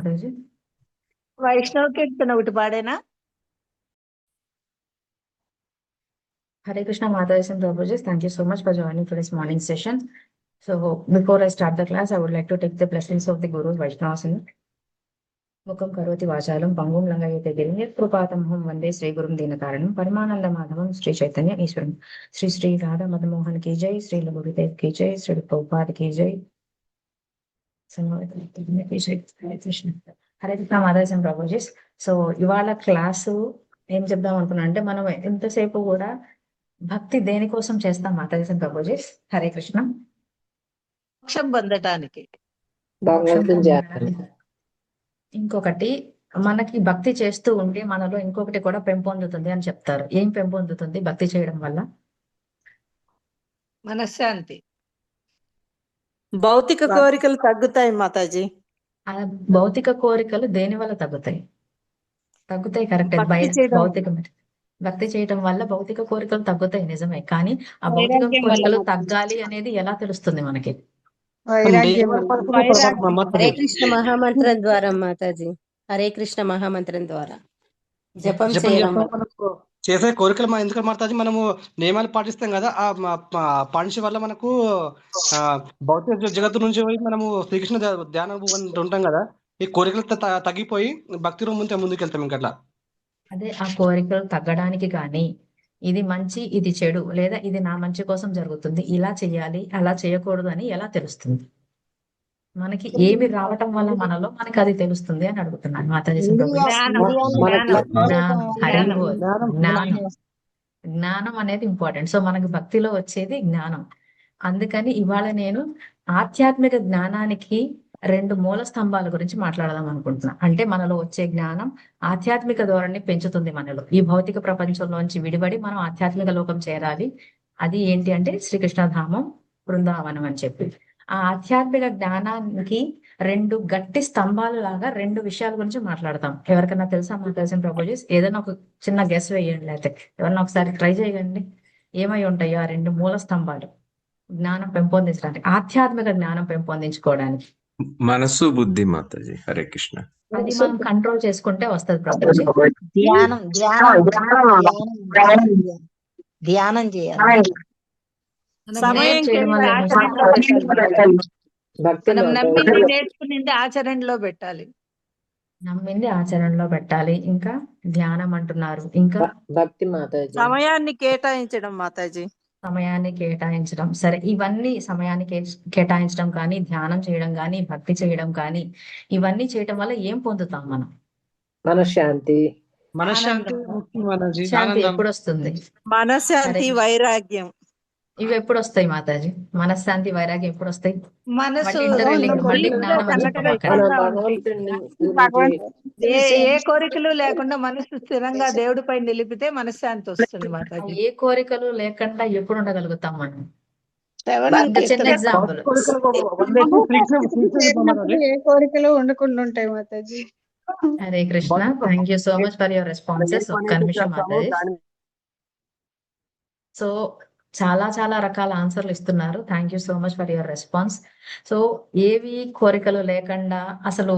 మాతాజీ. వైష్ణవ కీర్తన ఒకటి పాడేనా? Hare Krishna Mataji and Prabhuji, thank you so much for joining for this morning session. So before I start the class, I would like to take the blessings of the Guru Vaishnavas. Mukam karoti vachalam pangum langayate girim krupatamham vande Sri Gurum Dinakaranam Paramananda Madhavam Sri Chaitanya Ishwaram Sri Sri Radha Madhamohan ki jai, Sri Gurudev ki jai, Sri Prabhupada ki jai. Hare Krishna. Hare Krishna Mataji and Prabhuji. So ఇవాళ class ఏం చెప్దాం అనుకున్నా అంటే మనం ఎంతసేపు కూడా భక్తి దేనికోసం చేస్తాం మాతాజీ ప్రభుజీ. హరే కృష్ణ. మోక్షం పొందటానికి. ఇంకొకటి మనకి భక్తి చేస్తూ ఉండి మనలో ఇంకొకటి కూడా పెంపొందుతుంది అని చెప్తారు. ఏం పెంపొందుతుంది భక్తి చేయడం వల్ల? మనశ్శాంతి. భౌతిక కోరికలు తగ్గుతాయి మాతాజీ. భౌతిక కోరికలు దేని వల్ల తగ్గుతాయి? కరెక్ట్. భౌతికమైన భక్తి చేయడం వల్ల భౌతిక కోరికలు తగ్గుతాయి, నిజమే. కానీ ఆ భౌతిక కోరికలు తగ్గాలి అనేది ఎలా తెలుస్తుంది మనకి? హరే కృష్ణ మహామంత్రం ద్వారా మాతాజీ. హరే కృష్ణ మహామంత్రం ద్వారా జపం చేయడం చేసే కోరికలు మనం ఎందుకంటే మాతాజీ మనము నియమాలు పాటిస్తాం కదా, ఆ పాటించే వల్ల మనకు భౌతిక జగత్తు నుంచి పోయి మనము శ్రీకృష్ణ ధ్యానం ఉంటాం కదా, ఈ కోరికలు తగ్గిపోయి భక్తి ముందుకెళ్తాం. ఇంకా అదే ఆ కోరికలు తగ్గడానికి కానీ ఇది మంచి ఇది చెడు లేదా ఇది నా మంచి కోసం జరుగుతుంది, ఇలా చెయ్యాలి అలా చేయకూడదు అని ఎలా తెలుస్తుంది మనకి? ఏమి రావటం వల్ల మనలో మనకి అది తెలుస్తుంది అని అడుగుతున్నాను మాతాజీ. జ్ఞానం అనేది ఇంపార్టెంట్. సో మనకి భక్తిలో వచ్చేది జ్ఞానం. అందుకని ఇవాళ నేను ఆధ్యాత్మిక జ్ఞానానికి 2 మూల స్తంభాల గురించి మాట్లాడదాం అనుకుంటున్నా. అంటే మనలో వచ్చే జ్ఞానం ఆధ్యాత్మిక ధోరణి పెంచుతుంది మనలో. ఈ భౌతిక ప్రపంచంలోంచి విడిపడి మనం ఆధ్యాత్మిక లోకం చేరాలి. అది ఏంటి అంటే శ్రీకృష్ణధామం, బృందావనం అని చెప్పి. ఆ ఆధ్యాత్మిక జ్ఞానానికి 2 గట్టి స్తంభాలు లాగా 2 విషయాల గురించి మాట్లాడతాం. ఎవరికైనా తెలుసా మాతాజీ ప్రభుజీ? ఏదైనా ఒక చిన్న గెస్ వేయండి, లేకపోతే ఎవరన్నా ఒకసారి ట్రై చేయండి. ఏమై ఉంటాయో ఆ 2 మూల స్తంభాలు జ్ఞానం పెంపొందించడానికి, ఆధ్యాత్మిక జ్ఞానం పెంపొందించుకోవడానికి? మనసు, బుద్ధి మాతాజీ. హరే కృష్ణ. అది మనం కంట్రోల్ చేసుకుంటే వస్తుంది ప్రభుజీ. ధ్యానం చేయాలి. నేర్చుకునింది ఆచరణలో పెట్టాలి. నమ్మింది ఆచరణలో పెట్టాలి. ఇంకా ధ్యానం అంటున్నారు. ఇంకా భక్తి మాతాజీ. సమయాన్ని కేటాయించడం మాతాజీ. సమయాన్ని కేటాయించడం. సరే, ఇవన్నీ సమయాన్ని కేటాయించడం కానీ, ధ్యానం చేయడం కానీ, భక్తి చేయడం కానీ, ఇవన్నీ చేయడం వల్ల ఏం పొందుతాం మనం? మనశ్శాంతి. శాంతి ఎప్పుడు వస్తుంది? మనశ్శాంతి, వైరాగ్యం. ఇవి ఎప్పుడు వస్తాయి మాతాజీ? మనశ్శాంతి, వైరాగ్యం ఎప్పుడు వస్తాయి? ఏ కోరికలు లేకుండా మనసు స్థిరంగా దేవుడిపై నిలిపితే మనశ్శాంతి వస్తుంది మాతాజీ. ఏ కోరికలు లేకుండా ఎప్పుడు ఉండగలుగుతాం మనం? చిన్న ఎగ్జాంపుల్. ఏ కోరికలు ఉండకుండా ఉంటాయి Mataji. Hare Krishna. Thank you so much for your responses. ఒక్క నిమిషం మాతాజీ. సో చాలా చాలా రకాల ఆన్సర్లు ఇస్తున్నారు. Thank you so much for your response. So ఏవి కోరికలు లేకుండా అసలు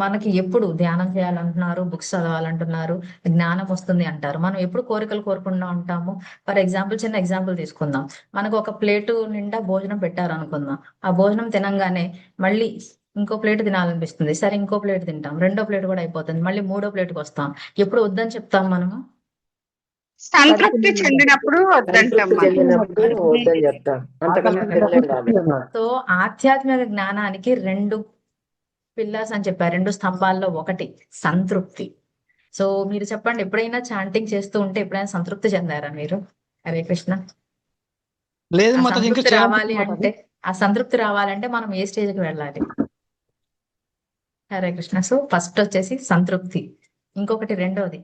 మనకి ఎప్పుడు ధ్యానం చేయాలంటున్నారు, బుక్స్ చదవాలంటున్నారు, జ్ఞానం వస్తుంది అంటారు. మనం ఎప్పుడు కోరికలు కోరుకుండా ఉంటాము? ఫర్ ఎగ్జాంపుల్, చిన్న ఎగ్జాంపుల్ తీసుకుందాం. మనకు ఒక ప్లేటు నిండా భోజనం పెట్టారు అనుకుందాం. ఆ భోజనం తినంగానే మళ్ళీ ఇంకో ప్లేట్ తినాలనిపిస్తుంది. సరే, ఇంకో ప్లేట్ తింటాం. 2వ ప్లేట్ కూడా అయిపోతుంది. మళ్ళీ 3వ ప్లేట్కి వస్తాం. ఎప్పుడు వద్దని చెప్తాం మనము? సంతృప్తి చెందినప్పుడు సో ఆధ్యాత్మిక జ్ఞానానికి 2 పిల్లర్స్ అని చెప్పారు. 2 స్తంభాల్లో ఒకటి సంతృప్తి. సో మీరు చెప్పండి, ఎప్పుడైనా చాంటింగ్ చేస్తూ ఉంటే ఎప్పుడైనా సంతృప్తి చెందారా మీరు? హరే కృష్ణ. ఆ సంతృప్తి రావాలంటే మనం ఏ స్టేజ్కి వెళ్ళాలి? హరే కృష్ణ. సో ఫస్ట్ వచ్చేసి సంతృప్తి. ఇంకొకటి రెండోది,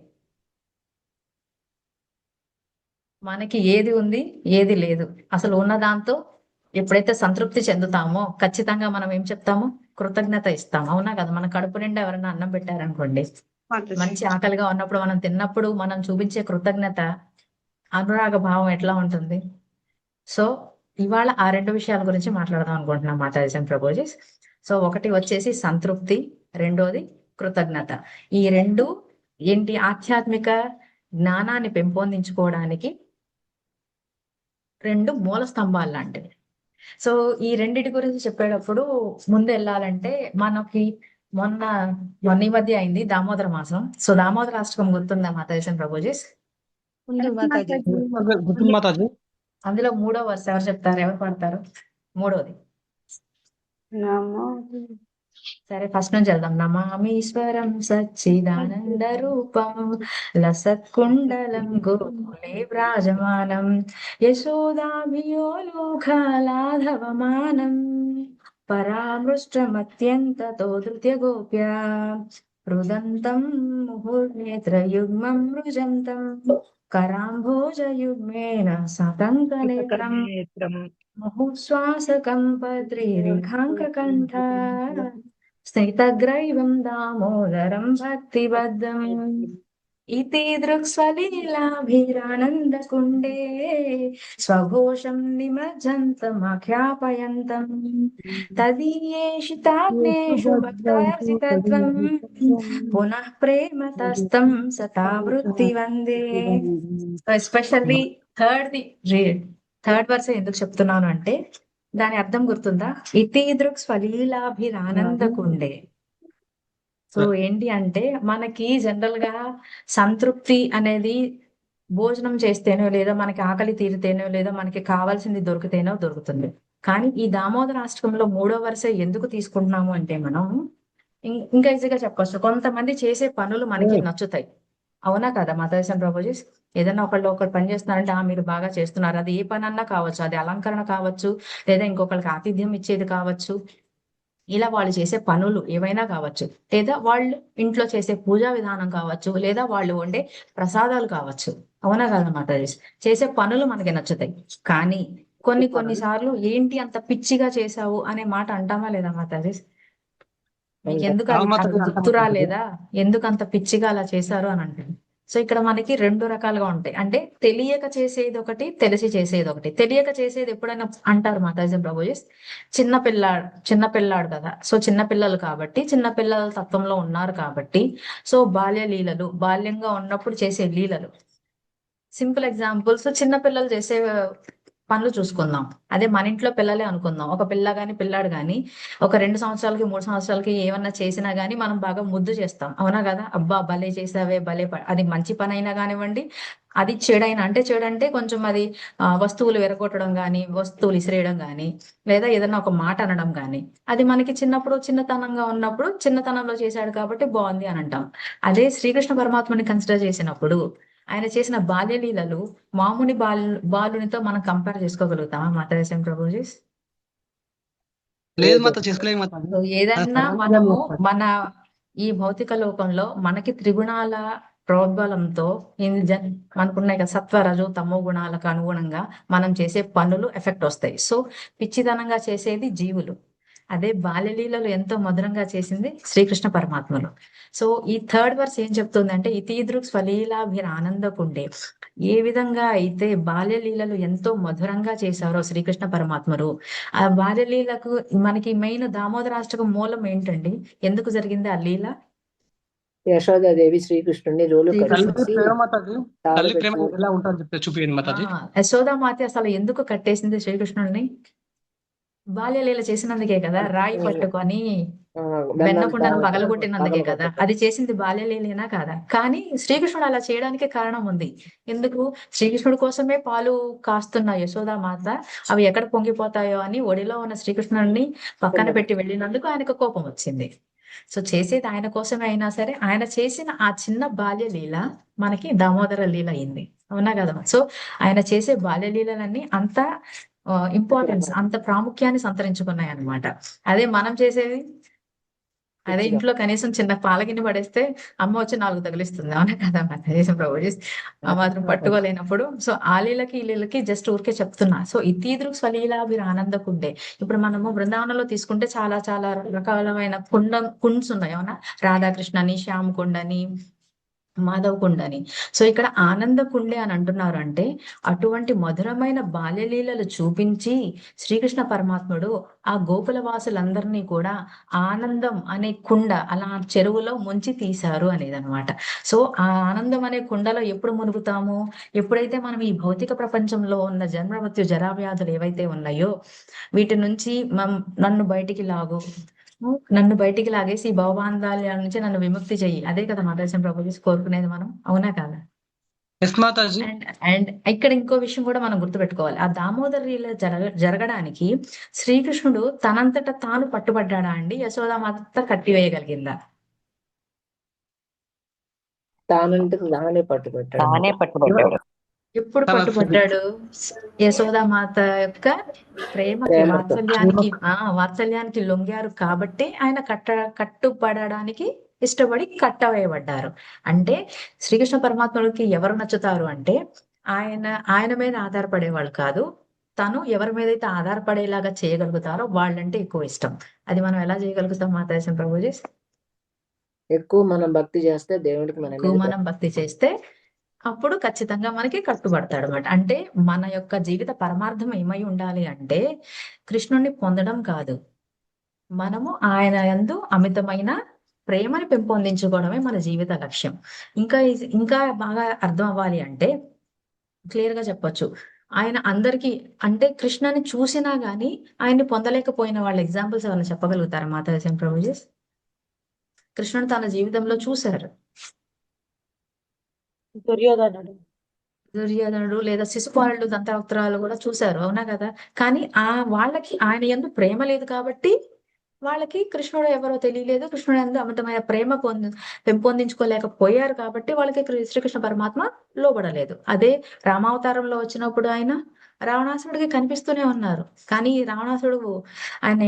మనకి ఏది ఉంది ఏది లేదు, అసలు ఉన్న దాంతో ఎప్పుడైతే సంతృప్తి చెందుతామో ఖచ్చితంగా మనం ఏం చెప్తాము? కృతజ్ఞత ఇస్తాం. అవునా కదా? మన కడుపు నిండా ఎవరైనా అన్నం పెట్టారనుకోండి, మంచి ఆకలిగా ఉన్నప్పుడు మనం తిన్నప్పుడు మనం చూపించే కృతజ్ఞత, అనురాగ భావం ఎట్లా ఉంటుంది? సో ఇవాళ ఆ 2 విషయాల గురించి మాట్లాడదాం అనుకుంటున్నాం మాతాజీ ప్రభుజీ. సో ఒకటి వచ్చేసి సంతృప్తి, రెండోది కృతజ్ఞత. ఈ రెండు ఏంటి ఆధ్యాత్మిక జ్ఞానాన్ని పెంపొందించుకోవడానికి రెండు మూల స్తంభాలు లాంటివి. సో ఈ రెండిటి గురించి చెప్పేటప్పుడు ముందు వెళ్ళాలంటే మనకి మొన్న మొన్న ఈ మధ్య అయింది దామోదర మాసం. సో దామోదర అష్టకం గుర్తుందా మాతాజీ ప్రభుజీ? ఉంది మాతాజీ. గుర్తుంది మాతాజీ. అందులో 3వ వర్ష ఎవరు చెప్తారు, ఎవరు పడతారు? 3వది. సరే ఫస్ట్ నుంచి వెళ్దాం. నమామీశ్వరం సచ్చిదానంద రూపం లసత్కుండలం గోకులే వ్రాజమానం యశోదాభియోలోకలాధవమానం పరామృష్టమత్యంతతో ధృత్య గోప్యా రుదంతం ముహుర్నేత్రయుగ్మం మృజంతం కరాంభోజయుగ్మేన సతంకనేత్రం నేత్రం ముహుశ్వాసకం పద్రిరేఖాంకకంఠ స్నిగ్ధగ్రైవం దామోదరం భక్తిబద్ధం ఇతి దృక్స్వలీలాభిరానందకుండే స్వఘోషం నిమజ్జంతమఖ్యాపయంతం తదీయేషితాగ్నేషు భక్తార్జితత్వం పునః ప్రేమతస్తం సతావృత్తి వందే. ఎస్పెషల్లీ థర్డ్ వర్స్ ఎందుకు చెప్తున్నాను అంటే దాని అర్థం గుర్తుందా? ఇతి దృక్ స్వలీలాభిరానందకుండే. సో ఏంటి అంటే మనకి జనరల్ గా సంతృప్తి అనేది భోజనం చేస్తేనో లేదా మనకి ఆకలి తీరితేనో లేదా మనకి కావాల్సింది దొరికితేనో దొరుకుతుంది. కానీ ఈ దామోదర అష్టకంలో 3వ వరుస ఎందుకు తీసుకుంటున్నాము అంటే మనం ఇంకా ఈజీగా చెప్పొచ్చు, కొంతమంది చేసే పనులు మనకి నచ్చుతాయి. అవునా కదా మాతాజీ ప్రభుజీ? ఏదైనా ఒకళ్ళు పని చేస్తున్నారంటే మీరు బాగా చేస్తున్నారు, అది ఏ పని అన్నా కావచ్చు, అది అలంకరణ కావచ్చు లేదా ఇంకొకరికి ఆతిథ్యం ఇచ్చేది కావచ్చు, ఇలా వాళ్ళు చేసే పనులు ఏవైనా కావచ్చు, లేదా వాళ్ళు ఇంట్లో చేసే పూజా విధానం కావచ్చు, లేదా వాళ్ళు వండే ప్రసాదాలు కావచ్చు. అవునా కదా మాతాజీ? చేసే పనులు మనకి నచ్చుతాయి. కానీ కొన్నిసార్లు ఏంటి అంత పిచ్చిగా చేసావు అనే మాట అంటామా లేదా మాతాజీ? మీకు ఎందుకు అది గుర్తు రాలేదా, ఎందుకు అంత పిచ్చిగా అలా చేశారు అని అంటారు. సో ఇక్కడ మనకి 2 రకాలుగా ఉంటాయి. అంటే తెలియక చేసేది ఒకటి, తెలిసి చేసేది ఒకటి. తెలియక చేసేది ఎప్పుడైనా అంటారు మాతాజీ ప్రభుజీ, చిన్నపిల్లాడు కదా, సో చిన్నపిల్లలు కాబట్టి చిన్నపిల్లల తత్వంలో ఉన్నారు కాబట్టి సో బాల్య లీలలు, బాల్యంగా ఉన్నప్పుడు చేసే లీలలు. సింపుల్ ఎగ్జాంపుల్స్ చిన్నపిల్లలు చేసే పనులు చూసుకుందాం. అదే మన ఇంట్లో పిల్లలే అనుకుందాం. ఒక పిల్ల గాని పిల్లాడు గాని ఒక 2 సంవత్సరాలకి 3 సంవత్సరాలకి ఏమన్నా చేసినా గానీ మనం బాగా ముద్దు చేస్తాం. అవునా కదా? అబ్బా భలే చేసావే, భలే అది మంచి పని అయినా కానివ్వండి, అది చెడైనా అంటే చెడంటే కొంచెం అది వస్తువులు విరగొట్టడం గాని, వస్తువులు ఇసిరేయడం గాని, లేదా ఏదైనా ఒక మాట అనడం గాని, అది మనకి చిన్నప్పుడు చిన్నతనంగా ఉన్నప్పుడు చిన్నతనంలో చేశాడు కాబట్టి బాగుంది అని అంటాం. అదే శ్రీకృష్ణ పరమాత్మని కన్సిడర్ చేసినప్పుడు ఆయన చేసిన బాల్యలీలలు మామూలు బాలునితో మనం కంపేర్ చేసుకోగలుగుతామా మాతాజీ ప్రభుజీ? లేదు మాత, చేసుకోలేదు మాత. ఏదన్నా మనము మన ఈ భౌతిక లోకంలో మనకి త్రిగుణాల ప్రోద్బలంతో మనకున్నాయి కదా, సత్వ రజో తమో గుణాలకు అనుగుణంగా మనం చేసే పనులు ఎఫెక్ట్ వస్తాయి. సో పిచ్చితనంగా చేసేది జీవులు, అదే బాల్యలీలలు ఎంతో మధురంగా చేసింది శ్రీకృష్ణ పరమాత్మలు. సో ఈ థర్డ్ వర్స్ ఏం చెప్తుంది అంటే ఇతీదృక్ స్వలీలాభిరానందకుండే. ఏ విధంగా అయితే బాల్యలీలలు ఎంతో మధురంగా చేశారో శ్రీకృష్ణ పరమాత్మరు, ఆ బాల్యలీలకు మనకి మెయిన్ దామోదరాష్టకం మూలం ఏంటండి? ఎందుకు జరిగింది ఆ లీల? యశోదాదేవి శ్రీకృష్ణుడిని రోలు తల్లి కట్టేసి ప్రేమ మాతాజీ, తల్లి ప్రేమ ఎలా ఉంటుందని చెప్తే చూపించండి మాతాజీ. యశోదామాత అసలు ఎందుకు కట్టేసింది శ్రీకృష్ణుడిని? బాల్యలీల చేసినందుకే కదా, రాయి పట్టుకొని వెన్నకుండను పగలగొట్టినందుకే కదా. అది చేసింది బాల్యలీలేనా కాదా? కానీ శ్రీకృష్ణుడు అలా చేయడానికి కారణం ఉంది. ఎందుకు? శ్రీకృష్ణుడి కోసమే పాలు కాస్తున్న యశోదామాత అవి ఎక్కడ పొంగిపోతాయో అని ఒడిలో ఉన్న శ్రీకృష్ణుడిని పక్కన పెట్టి వెళ్ళినందుకు ఆయనకు కోపం వచ్చింది. సో చేసేది ఆయన కోసమే అయినా సరే ఆయన చేసిన ఆ చిన్న బాల్యలీల మనకి దామోదర లీల అయింది. అవునా కదా? సో ఆయన చేసే బాల్యలీలన్నీ అంత ఇంపార్టెన్స్, అంత ప్రాముఖ్యాన్ని సంతరించుకున్నాయి అన్నమాట. అదే మనం చేసేది, అదే ఇంట్లో కనీసం చిన్న పాలగిన్ని పడేస్తే అమ్మ వచ్చి 4 తగిలిస్తుంది. అవునా కదా మాతాజీ ప్రభుజీ? ఆ మాత్రం పట్టుకోలేనప్పుడు సో ఆ లీలకి ఈ లీలకి జస్ట్ ఊరికే చెప్తున్నా. సో ఇతీదృక్ స్వలీలాభిరానందకుండే. ఇప్పుడు మనము బృందావనంలో తీసుకుంటే చాలా చాలా రకాలమైన కుండ్స్ ఉన్నాయి. అవునా? రాధాకృష్ణ అని, శ్యామ్ కుండ్ అని, మాధవ్ కుండ్ అని. సో ఇక్కడ ఆనంద కుండే అని అంటున్నారు అంటే అటువంటి మధురమైన బాల్యలీలలు చూపించి శ్రీకృష్ణ పరమాత్ముడు ఆ గోకుల వాసులందరినీ కూడా ఆనందం అనే కుండ అలా చెరువులో ముంచి తీశారు అనేది అనమాట. సో ఆ ఆనందం అనే కుండలో ఎప్పుడు మునుగుతాము? ఎప్పుడైతే మనం ఈ భౌతిక ప్రపంచంలో ఉన్న జన్మ మృత్యు జరావ్యాధులు ఏవైతే ఉన్నాయో వీటి నుంచి నన్ను బయటికి లాగేసి ఈ భవబంధాల నుంచి నన్ను విముక్తి చెయ్యి. అదే కదా మాతాజీ ప్రభుజీ కోరుకునేది మనం, అవునా కాదా? ఎస్ మాతాజీ. అండ్ ఇక్కడ ఇంకో విషయం కూడా మనం గుర్తుపెట్టుకోవాలి. ఆ దామోదర లీల జరగడానికి శ్రీకృష్ణుడు తనంతట తాను పట్టుబడ్డాడా అండి? యశోదామాత కట్టివేయగలిగిందా? తానంటే తానే పట్టుబట్టాడు. ఎప్పుడు పట్టుబడ్డాడు? యశోదామాత యొక్క ప్రేమకి ప్రేమతో. వాత్సల్యానికి లొంగారు కాబట్టి ఆయన కట్టుబడడానికి ఇష్టపడి కట్టవేయబడ్డారు. అంటే శ్రీకృష్ణ పరమాత్ముడికి ఎవరు నచ్చుతారు అంటే ఆయన మీద ఆధారపడేవాళ్ళు కాదు, తను ఎవరి మీద అయితే ఆధారపడేలాగా చేయగలుగుతారో వాళ్ళంటే ఎక్కువ ఇష్టం. అది మనం ఎలా చేయగలుగుతాం మాతాజీ ప్రభుజీ? ఎక్కువ మనం భక్తి చేస్తే దేవుడికి మనం భక్తి చేస్తే అప్పుడు ఖచ్చితంగా మనకి కట్టుబడతాడు అనమాట. అంటే మన యొక్క జీవిత పరమార్థం ఏమై ఉండాలి అంటే కృష్ణుణ్ణి పొందడం కాదు, మనము ఆయన యందు అమితమైన ప్రేమని పెంపొందించుకోవడమే మన జీవిత లక్ష్యం. ఇంకా బాగా అర్థం అవ్వాలి అంటే క్లియర్ గా చెప్పొచ్చు. ఆయన అందరికీ అంటే కృష్ణని చూసినా గానీ ఆయన్ని పొందలేకపోయిన వాళ్ళ ఎగ్జాంపుల్స్ ఏమైనా చెప్పగలుగుతారా మాతాజీ ప్రభుజీ? కృష్ణుడు తన జీవితంలో చూశారు. దుర్యోధనుడు లేదా శిశుపాలుడు దంతవక్త్రాలు కూడా చూశారు, అవునా కదా? కానీ వాళ్ళకి ఆయన యందు ప్రేమ లేదు కాబట్టి వాళ్ళకి కృష్ణుడు ఎవరో తెలియలేదు, కృష్ణుడు యందు అమితమైన ప్రేమ పెంపొందించుకోలేకపోయారు కాబట్టి వాళ్ళకి శ్రీకృష్ణ పరమాత్మ లోబడలేదు. అదే రామావతారంలో వచ్చినప్పుడు ఆయన రావణాసురుడికి కనిపిస్తూనే ఉన్నారు, కానీ రావణాసురుడు ఆయన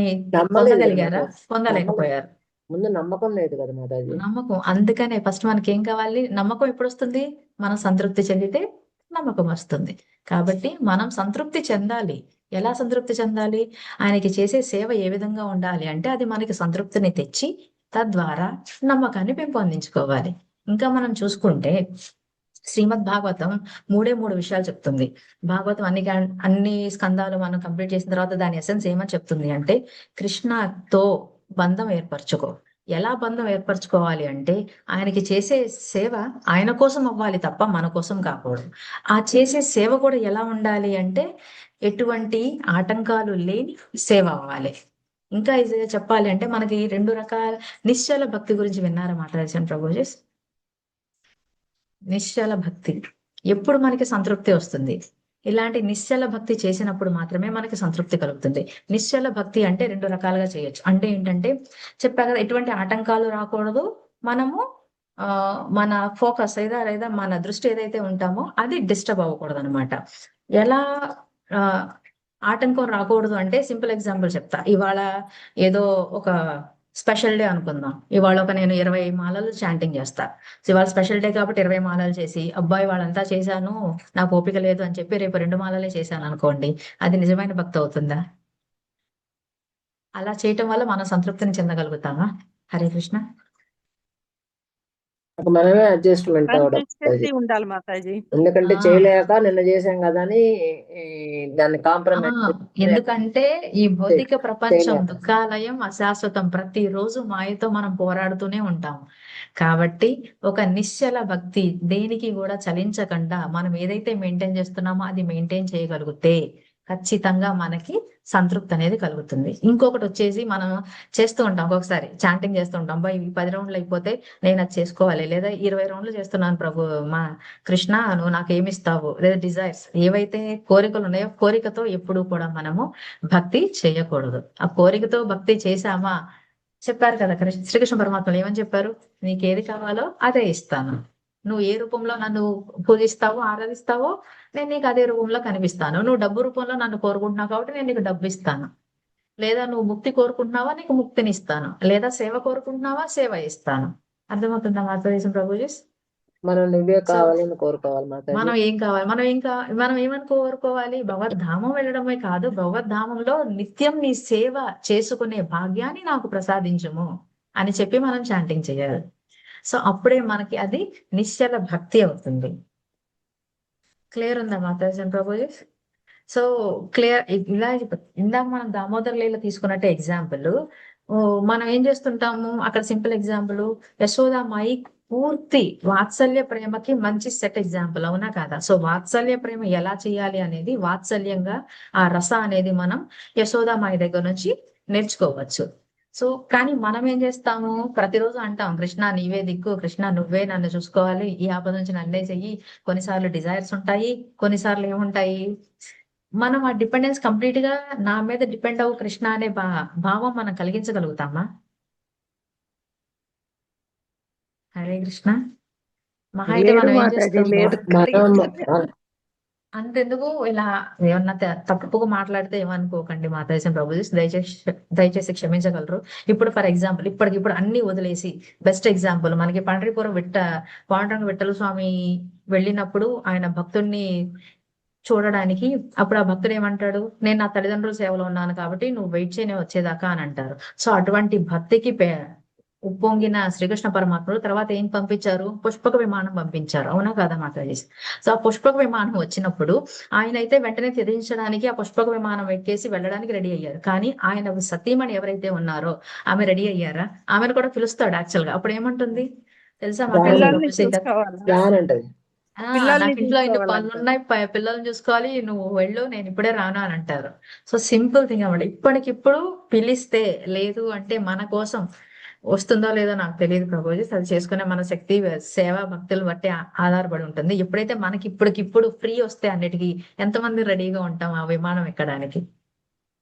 పొందలేకపోయారు. ముందు నమ్మకం లేదు కదా మాతాజీ. నమ్మకం. అందుకనే ఫస్ట్ మనకి ఏం కావాలి? నమ్మకం ఎప్పుడు వస్తుంది? మనం సంతృప్తి చెందితే నమ్మకం వస్తుంది. కాబట్టి మనం సంతృప్తి చెందాలి. ఎలా సంతృప్తి చెందాలి? ఆయనకి చేసే సేవ ఏ విధంగా ఉండాలి అంటే అది మనకి సంతృప్తిని తెచ్చి తద్వారా నమ్మకాన్ని పెంపొందించుకోవాలి. ఇంకా మనం చూసుకుంటే శ్రీమద్ భాగవతం 3 విషయాలు చెప్తుంది. భాగవతం అన్ని స్కందాలు మనం కంప్లీట్ చేసిన తర్వాత దాని ఎసెన్స్ ఏమని చెప్తుంది అంటే కృష్ణతో బంధం ఏర్పరచుకో. ఎలా బంధం ఏర్పరచుకోవాలి అంటే ఆయనకి చేసే సేవ ఆయన కోసం అవ్వాలి తప్ప మన కోసం కాకూడదు. ఆ చేసే సేవ కూడా ఎలా ఉండాలి అంటే ఎటువంటి ఆటంకాలు లేని సేవ అవ్వాలి. ఇంకా ఈజీగా చెప్పాలి అంటే మనకి 2 రకాల నిశ్చల భక్తి గురించి విన్నారా మాట్లాడాల్సిన ప్రభుజీ? నిశ్చల భక్తి ఎప్పుడు మనకి సంతృప్తి వస్తుంది? ఇలాంటి నిశ్చల భక్తి చేసినప్పుడు మాత్రమే మనకి సంతృప్తి కలుగుతుంది. నిశ్చల భక్తి అంటే 2 రకాలుగా చేయొచ్చు. అంటే ఏంటంటే చెప్పా కదా, ఎటువంటి ఆటంకాలు రాకూడదు, మనము మన ఫోకస్ లేదా మన దృష్టి ఏదైతే ఉంటామో అది డిస్టర్బ్ అవ్వకూడదు అనమాట. ఎలా ఆటంకం రాకూడదు అంటే సింపుల్ ఎగ్జాంపుల్ చెప్తా. ఇవాళ ఏదో ఒక స్పెషల్ డే అనుకుందాం. ఇవాళ నేను 20 మాలలు చాంటింగ్ చేస్తా. ఇవాళ స్పెషల్ డే కాబట్టి 20 మాలలు చేసి అబ్బాయి వాళ్ళంతా చేశాను, నాకు ఓపిక లేదు అని చెప్పి రేపు 2 మాలలే చేశాను అనుకోండి, అది నిజమైన భక్తి అవుతుందా? అలా చేయటం వల్ల మనం సంతృప్తిని చెందగలుగుతామా? హరే కృష్ణ. మనమే అడ్జస్ట్మెంట్ ఉండాలి మాతాజీ. ఎందుకంటే చేయలేక నిన్న చేసాం కదా అని దాన్ని కాంప్రమైజ్. ఎందుకంటే ఈ భౌతిక ప్రపంచం దుఃఖాలయం, అశాశ్వతం. ప్రతిరోజు మాయతో మనం పోరాడుతూనే ఉంటాం. కాబట్టి ఒక నిశ్చల భక్తి దేనికి కూడా చలించకుండా మనం ఏదైతే మెయింటైన్ చేస్తున్నామో అది మెయింటైన్ చేయగలిగితే ఖచ్చితంగా మనకి సంతృప్తి అనేది కలుగుతుంది. ఇంకొకటి వచ్చేసి మనం చేస్తూ ఉంటాం, ఒక్కొక్కసారి చాంటింగ్ చేస్తూ ఉంటాం, ఈ 10 రౌండ్లు అయిపోతే నేను అది చేసుకోవాలి, లేదా 20 రౌండ్లు చేస్తున్నాను ప్రభు మా కృష్ణ నువ్వు నాకు ఏమిస్తావు, లేదా డిజైర్స్ ఏవైతే కోరికలు ఉన్నాయో కోరికతో ఎప్పుడూ కూడా మనము భక్తి చేయకూడదు. ఆ కోరికతో భక్తి చేశామా, చెప్పారు కదా శ్రీకృష్ణ పరమాత్మలు ఏమని చెప్పారు? నీకు ఏది కావాలో అదే ఇస్తాను, నువ్వు ఏ రూపంలో నన్ను పూజిస్తావో ఆరాధిస్తావో నేను నీకు అదే రూపంలో కనిపిస్తాను. నువ్వు డబ్బు రూపంలో నన్ను కోరుకుంటున్నావు కాబట్టి నేను నీకు డబ్బు ఇస్తాను, లేదా నువ్వు ముక్తి కోరుకుంటున్నావా నీకు ముక్తిని ఇస్తాను, లేదా సేవ కోరుకుంటున్నావా సేవ ఇస్తాను. అర్థమవుతుందా మాతాజీ ప్రభుజీ? మనం నువ్వే కావాలని కోరుకోవాలి మాతాజీ. మనం ఏం కావాలి, మనం ఏమని కోరుకోవాలి? భగవద్ధామం వెళ్ళడమే కాదు, భగవద్ధామంలో నిత్యం నీ సేవ చేసుకునే భాగ్యాన్ని నాకు ప్రసాదించుము అని చెప్పి మనం చాంటింగ్ చేయాలి. సో అప్పుడే మనకి అది నిశ్చల భక్తి అవుతుంది. క్లియర్ ఉందా మాతాజీ ప్రభుజీ? So clear. ఇలా ఇందాక మనం దామోదర్ లీల తీసుకున్నట్టే ఎగ్జాంపుల్, మనం ఏం చేస్తుంటాము అక్కడ సింపుల్ ఎగ్జాంపుల్, యశోదామాయి పూర్తి వాత్సల్య ప్రేమకి మంచి సెట్ ఎగ్జాంపుల్, అవునా కదా? సో వాత్సల్య ప్రేమ ఎలా చేయాలి అనేది, వాత్సల్యంగా ఆ రస అనేది మనం యశోదామాయి దగ్గర నుంచి నేర్చుకోవచ్చు. సో కానీ మనం ఏం చేస్తాము, ప్రతిరోజు అంటాం కృష్ణ నీవే దిక్కు, కృష్ణ నువ్వే నన్ను చూసుకోవాలి, ఈ ఆపద నుంచి నన్నే చెయ్యి. కొన్నిసార్లు డిజైర్స్ ఉంటాయి, కొన్నిసార్లు ఏముంటాయి, మనం ఆ డిపెండెన్స్ కంప్లీట్ గా నా మీద డిపెండ్ అవ్వు కృష్ణ అనే భావం మనం కలిగించగలుగుతామా? హరే కృష్ణ. మహా అయితే లేదు మనం ఏం మాతాజీ, చేస్తాము, లేదు, మనం కలిగించలేదు. అంతెందుకు ఇలా ఏమన్నా తప్పుగా మాట్లాడితే ఏమనుకోకండి మాతాజీ ప్రభుజీ, దయచేసి క్షమించగలరు. ఇప్పుడు ఫర్ ఎగ్జాంపుల్ ఇప్పటికిప్పుడు అన్ని వదిలేసి, బెస్ట్ ఎగ్జాంపుల్ మనకి పండరిపురం పాండురంగ విఠల స్వామి వెళ్ళినప్పుడు ఆయన భక్తుడిని చూడడానికి, అప్పుడు ఆ భక్తుడు ఏమంటాడు, నేను నా తల్లిదండ్రుల సేవలో ఉన్నాను కాబట్టి నువ్వు వెయిట్ చేయని వచ్చేదాకా అని అంటారు. సో అటువంటి భక్తికి ఉప్పొంగిన శ్రీకృష్ణ పరమాత్ముడు తర్వాత ఏం పంపించారు, పుష్పక విమానం పంపించారు, అవునా కదా మాతాజీ? సో ఆ పుష్పక విమానం వచ్చినప్పుడు ఆయన అయితే వెంటనే త్యజించడానికి ఆ పుష్పక విమానం ఎక్కేసి వెళ్ళడానికి రెడీ అయ్యారు. కానీ ఆయన సతీమణి ఎవరైతే ఉన్నారో ఆమె రెడీ అయ్యారా? ఆమెను కూడా పిలుస్తాడు యాక్చువల్ గా. అప్పుడు ఏమంటుంది తెలుసా మాతాజీ? పిల్లల్ని చూసుకోవాలి, ప్లాన్ అంటది. పిల్లల్ని నాకు ఇంట్లో ఇన్ని పనులు చూసుకోవాలంటారు. ఉన్నాయి, పిల్లల్ని చూసుకోవాలి, నువ్వు వెళ్ళు, నేను ఇప్పుడే రాను అని అంటారు. సో సింపుల్ థింగ్ అన్నమాట. ఇప్పటికిప్పుడు పిలిస్తే, లేదు అంటే మన కోసం వస్తుందో లేదో నాకు తెలియదు ప్రభుజీ, అది చేసుకునే మన శక్తి, సేవ, భక్తులు బట్టి ఆధారపడి ఉంటుంది. ఎప్పుడైతే మనకి ఇప్పటికిప్పుడు ఫ్రీ వస్తే అన్నిటికీ, ఎంతమంది రెడీగా ఉంటాం ఆ విమానం ఎక్కడానికి?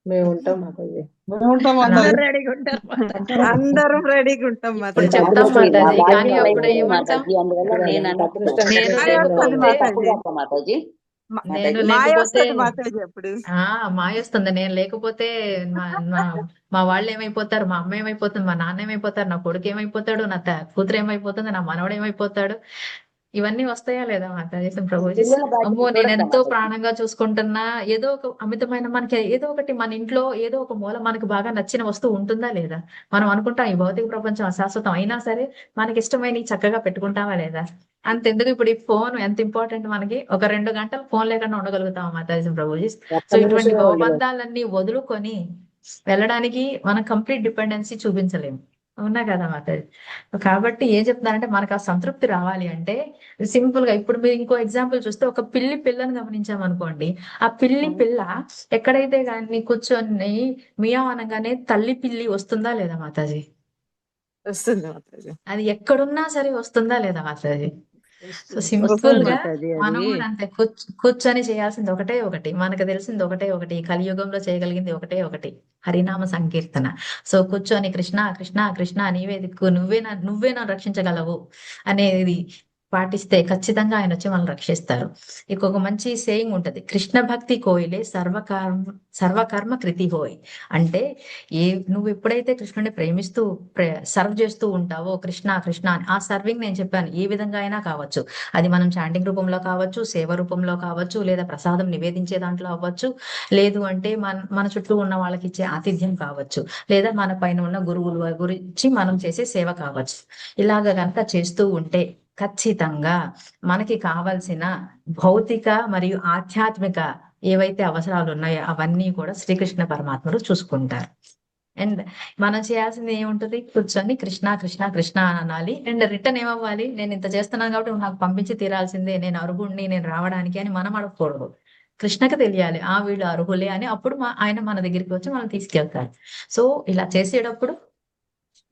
మేము ఉంటాం మాతాజీ. మేము ఉంటాం అలా అందరూ మాతాజీ. రెడీగా ఉంటారు మాతాజీ, అందరం రెడీగా ఉంటాం ఇప్పుడు మాతాజీ. చెప్తాం మాతాజీ నా మాతాజీ, కానీ భాగ్యం అప్పుడు అయిపోయింది ఏమంటాం, మాతాజీ, అందువల్ల నేను అంత అదృష్టం నేను మాయ వస్తుంది లేకపోతే మాతాజీ, మాతాజీ నేను మాయ లేకపోతే వస్తుంది మాతాజీ అప్పుడు. మాయ వస్తుంది. నేను లేకపోతే మా మా మా వాళ్ళు ఏమైపోతారు, మా అమ్మ ఏమైపోతుంది, మా నాన్న ఏమైపోతారు, నా కొడుకు ఏమైపోతాడు, నా కూతురు ఏమైపోతుంది, నా మనవడు ఏమైపోతాడు, ఇవన్నీ వస్తాయా లేదా మాతాజీ ప్రభుజీ? పిల్లల అమ్మో బాధ్యత నేను చూడొద్దా ఎంతో మాతాజీ? ప్రాణంగా చూసుకుంటున్నా, ఏదో ఒక అమితమైన మనకి ఏదో ఒకటి మన ఇంట్లో ఏదో ఒక మూల మనకు బాగా నచ్చిన వస్తువు ఉంటుందా లేదా? మనం అనుకుంటాం ఈ భౌతిక ప్రపంచం అశాశ్వతం అయినా సరే మనకి ఇష్టమైన చక్కగా పెట్టుకుంటామా లేదా? అంతెందుకు ఇప్పుడు ఈ ఫోన్ ఎంత ఇంపార్టెంట్ మనకి, ఒక 2 గంటలు ఫోన్ లేకుండా ఉండగలుగుతాం మాతాజీ ప్రభుజీ. సో ఒక్క ఇటువంటి నిమిషమే ఉండదు. భవబంధాలన్నీ వదులుకొని వెళ్ళడానికి మనం కంప్లీట్ డిపెండెన్సీ చూపించలేము, అవునా కదా మాతాజీ? కాబట్టి ఏం చెప్తున్నారంటే మనకు ఆ సంతృప్తి రావాలి అంటే సింపుల్ గా, ఇప్పుడు మీరు ఇంకో ఎగ్జాంపుల్ చూస్తే, ఒక పిల్లని గమనించామనుకోండి, ఆ పిల్ల ఎక్కడైతే కానీ కూర్చొని మియా అనగానే తల్లి పిల్లి వస్తుందా లేదా మాతాజీ? వస్తుంది మాతాజీ, అది ఎక్కడున్నా సరే వస్తుందా లేదా మాతాజీ? సో వస్తుంది సింపుల్ గా మాతాజీ. మనం అది కూడా అంతే, కూర్చొని చేయాల్సింది ఒకటే ఒకటి, మనకు తెలిసింది ఒకటే ఒకటి, ఈ కలియుగంలో చేయగలిగింది ఒకటే ఒకటి, హరినామ సంకీర్తన. సో కూర్చొని కృష్ణ కృష్ణ కృష్ణ నీవే దిక్కు, నువ్వే నన్ను రక్షించగలవు అనేది పాటిస్తే ఖచ్చితంగా ఆయన వచ్చి మనల్ని రక్షిస్తారు. ఇంకొక మంచి సేయింగ్ ఉంటది, కృష్ణ భక్తి కోయిలే సర్వకర్మ కృతి హోయ్. అంటే నువ్వు ఎప్పుడైతే కృష్ణుని ప్రేమిస్తూ సర్వ్ చేస్తూ ఉంటావో, కృష్ణ కృష్ణ అని, ఆ సర్వింగ్ నేను చెప్పాను ఏ విధంగా అయినా కావచ్చు, అది మనం చాంటింగ్ రూపంలో కావచ్చు, సేవ రూపంలో కావచ్చు, లేదా ప్రసాదం నివేదించే దాంట్లో అవ్వచ్చు, లేదు అంటే మన చుట్టూ ఉన్న వాళ్ళకి ఇచ్చే ఆతిథ్యం కావచ్చు, లేదా మన పైన ఉన్న గురువుల గురించి మనం చేసే సేవ కావచ్చు. ఇలాగ కనుక చేస్తూ ఉంటే ఖచ్చితంగా మనకి కావలసిన భౌతిక మరియు ఆధ్యాత్మిక ఏవైతే అవసరాలు ఉన్నాయో అవన్నీ కూడా శ్రీకృష్ణ పరమాత్ముడు చూసుకుంటారు. అండ్ మనం చేయాల్సింది ఏముంటది, కూర్చొని కృష్ణ కృష్ణ కృష్ణ అని అనాలి. అండ్ రిటర్న్ ఏమవ్వాలి, నేను ఇంత చేస్తున్నాను కాబట్టి నువ్వు నాకు పంపించి తీరాల్సిందే, నేను అర్హుడిని నేను రావడానికి అని మనం అడగకూడదు. కృష్ణకి తెలియాలి వీళ్ళు అర్హులే అని, అప్పుడు ఆయన మన దగ్గరికి వచ్చి మనం తీసుకెళ్తారు. సో ఇలా చేసేటప్పుడు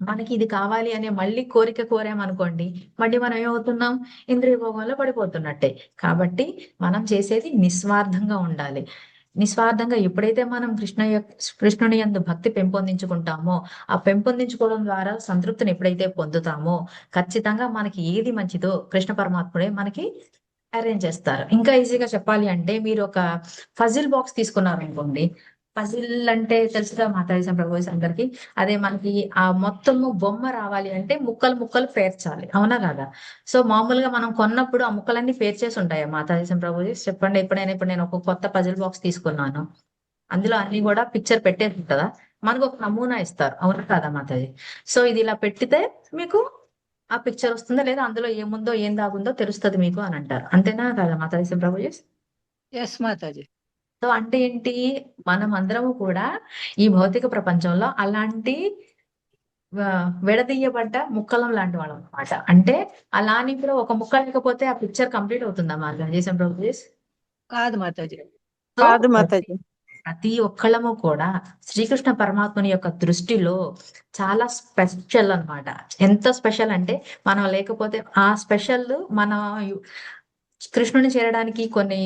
మనకి ఇది కావాలి అనే మళ్ళీ కోరామనుకోండి, మళ్ళీ మనం ఏమవుతున్నాం, ఇంద్రియ భోగంలో పడిపోతున్నట్టే. కాబట్టి మనం చేసేది నిస్వార్థంగా ఉండాలి. నిస్వార్థంగా ఎప్పుడైతే మనం కృష్ణుని యందు భక్తి పెంపొందించుకుంటామో, ఆ పెంపొందించుకోవడం ద్వారా సంతృప్తిని ఎప్పుడైతే పొందుతామో, ఖచ్చితంగా మనకి ఏది మంచిదో కృష్ణ పరమాత్ముడే మనకి అరేంజ్ చేస్తారు. ఇంకా ఈజీగా చెప్పాలి అంటే, మీరు ఒక పజిల్ బాక్స్ తీసుకున్నారు అనుకోండి, పజిల్ అంటే తెలుసుగా మాతాజీ ప్రభుజీ అందరికి, అదే మనకి ఆ మొత్తము బొమ్మ రావాలి అంటే ముక్కలు పేర్చాలి, అవునా కదా? సో మామూలుగా మనం కొన్నప్పుడు ఆ ముక్కలన్నీ పేర్చేసి ఉంటాయా మాతాజీ ప్రభుజీ? చెప్పండి ఎప్పుడైనా. ఇప్పుడు నేను ఒక కొత్త పజిల్ బాక్స్ తీసుకున్నాను, అందులో అన్ని కూడా పిక్చర్ పెట్టేది ఉంటుందా? మనకు ఒక నమూనా ఇస్తారు, అవునా కదా మాతాజీ? సో ఇది ఇలా పెట్టితే మీకు ఆ పిక్చర్ వస్తుందా లేదా అందులో ఏముందో ఏం దాగుందో తెలుస్తుంది మీకు అని అంటారు. అంతేనా కదా మాతాజీ ప్రభుజీ? ఎస్ మాతాజీ. సో అంటే ఏంటి, మనం అందరము కూడా ఈ భౌతిక ప్రపంచంలో అలాంటి విడదీయబడ్డ ముక్కలం లాంటి వాళ్ళం అనమాట. అంటే అలా అని ఇప్పుడు ఒక ముక్క లేకపోతే ఆ పిక్చర్ కంప్లీట్ అవుతుందా మాతాజీ ప్రభుజీ? కాదు మాతాజీ. సో కాదు మాతాజీ. ప్రతి ఒక్కళ్ళము కూడా శ్రీకృష్ణ పరమాత్మని యొక్క దృష్టిలో చాలా స్పెషల్ అన్నమాట. ఎంత స్పెషల్ అంటే మనం లేకపోతే ఆ స్పెషల్ మన కృష్ణుని చేరడానికి కొన్ని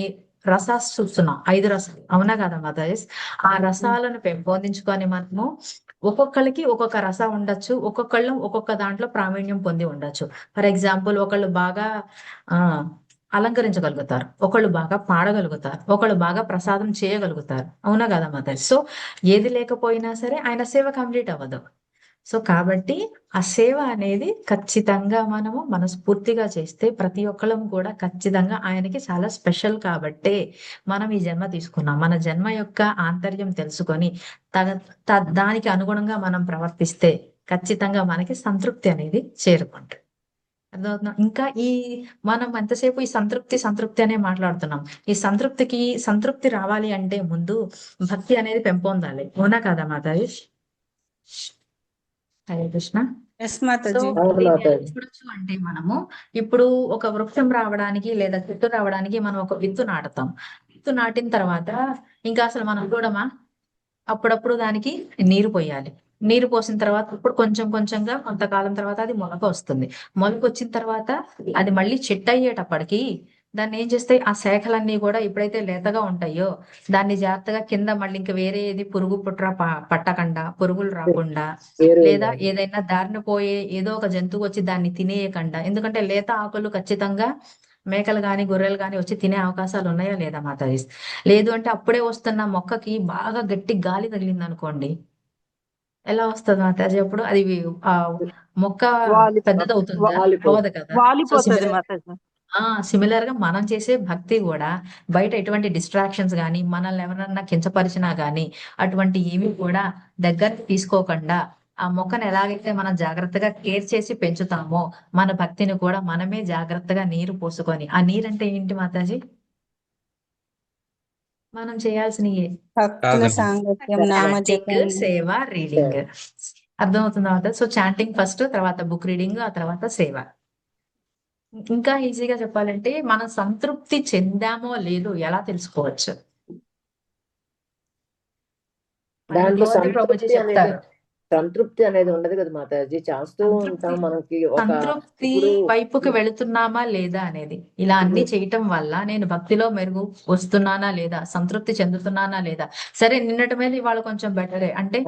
రసాలు చూస్తున్నాం, 5 రసాలు, అవునా కదా మాతాజీ? ఆ రసాలను పెంపొందించుకొని మనము ఒక్కొక్కరికి ఒక్కొక్క రసం ఉండొచ్చు, ఒక్కొక్కళ్ళు ఒక్కొక్క దాంట్లో ప్రావీణ్యం పొంది ఉండొచ్చు. ఫర్ ఎగ్జాంపుల్ ఒకళ్ళు బాగా ఆ అలంకరించగలుగుతారు, ఒకళ్ళు బాగా పాడగలుగుతారు, ఒకళ్ళు బాగా ప్రసాదం చేయగలుగుతారు, అవునా కదా మాతాజీ? సో ఏది లేకపోయినా సరే ఆయన సేవ కంప్లీట్ అవ్వదు. సో కాబట్టి ఆ సేవ అనేది ఖచ్చితంగా మనము మనస్ఫూర్తిగా చేస్తే ప్రతి ఒక్కళ్ళం కూడా ఖచ్చితంగా ఆయనకి చాలా స్పెషల్ కాబట్టే మనం ఈ జన్మ తీసుకున్నాం. మన జన్మ యొక్క ఆంతర్యం తెలుసుకొని దానికి అనుగుణంగా మనం ప్రవర్తిస్తే ఖచ్చితంగా మనకి సంతృప్తి అనేది చేరుకుంటుంది. అర్థమవుతుందా? ఇంకా మనం ఎంతసేపు ఈ సంతృప్తి సంతృప్తి అనే మాట్లాడుతున్నాం. ఈ సంతృప్తి రావాలి అంటే ముందు భక్తి అనేది పెంపొందాలి, అవునా కదా మాతాజీ? హరే కృష్ణ. ఎస్ సో మాతాజీ. అవును దీన్ని ఎలా మాతాజీ. చూడొచ్చు అంటే మనము ఇప్పుడు ఒక వృక్షం రావడానికి లేదా చెట్టు రావడానికి మనం ఒక విత్తు నాటుతాం. విత్తు నాటిన తర్వాత ఇంకా అసలు మనం చూడమా? అప్పుడప్పుడు దానికి నీరు పోయాలి. నీరు పోసిన తర్వాత ఇప్పుడు కొంచెం కొంచెంగా కొంతకాలం తర్వాత అది మొలక వస్తుంది. మొలక వచ్చిన తర్వాత అది మళ్ళీ చెట్టు అయ్యేటప్పటికి దాన్ని ఏం చేస్తాయి, ఆ శాఖలన్నీ కూడా ఎప్పుడైతే లేతగా ఉంటాయో దాన్ని జాగ్రత్తగా కింద మళ్ళీ ఇంకా వేరే ఏది పురుగు పుట్ర పట్టకుండా, పురుగులు రాకుండా, ఎరువులు. లేదా ఏదైనా దారిన పోయే ఏదో ఒక జంతువు వచ్చి దాన్ని తినేయకుండా, ఎందుకంటే లేత ఆకులు ఖచ్చితంగా మేకలు గాని గొర్రెలు గాని వచ్చి తినే అవకాశాలు ఉన్నాయా లేదా మాతాజీ? లేదు అంటే అప్పుడే వస్తున్న మొక్కకి బాగా గట్టి గాలి తగిలింది అనుకోండి, ఎలా వస్తుంది మాతాజీ? అప్పుడు అది ఆ మొక్క పెద్దదవుతుందా? వాలిపోతుంది. అవ్వదు కదా. సో వాలిపోతుంది మాతాజీ. సిమిలర్ గా మనం చేసే భక్తి కూడా బయట ఎటువంటి డిస్ట్రాక్షన్స్ గానీ, మనల్ని ఎవరన్నా కించపరిచినా గానీ అటువంటి ఏమీ కూడా దగ్గరికి తీసుకోకుండా ఆ మొక్కను ఎలాగైతే మనం జాగ్రత్తగా కేర్ చేసి పెంచుతామో మన భక్తిని కూడా మనమే జాగ్రత్తగా నీరు పోసుకొని, ఆ నీరంటే ఏంటి మాతాజీ? మనం చేయాల్సిన భక్తుల సాధన. సాంగత్యం, చాంటింగ్, నామజపం. సేవ, రీడింగ్. అర్థమవుతుందా మాతాజీ? సో చాంటింగ్ ఫస్ట్, తర్వాత బుక్ రీడింగ్, ఆ తర్వాత సేవ. ఇంకా ఈజీగా చెప్పాలంటే మనం సంతృప్తి చెందామో లేదో ఎలా తెలుసుకోవచ్చు? దాంట్లో దేవాది ప్రభుజీ చెప్తారు. సంతృప్తి అనేది ఉండదు కదా మాతాజీ. చేస్తూ ఉంటాం, మనకి ఒక సంతృప్తి ఇప్పుడు వైపుకి వెళుతున్నామా లేదా అనేది. ఇలా అన్ని చేయటం వల్ల నేను భక్తిలో మెరుగు వస్తున్నానా లేదా, సంతృప్తి చెందుతున్నానా లేదా. సరే నిన్నటి మీద ఇవాళ కొంచెం బెటరే అంటే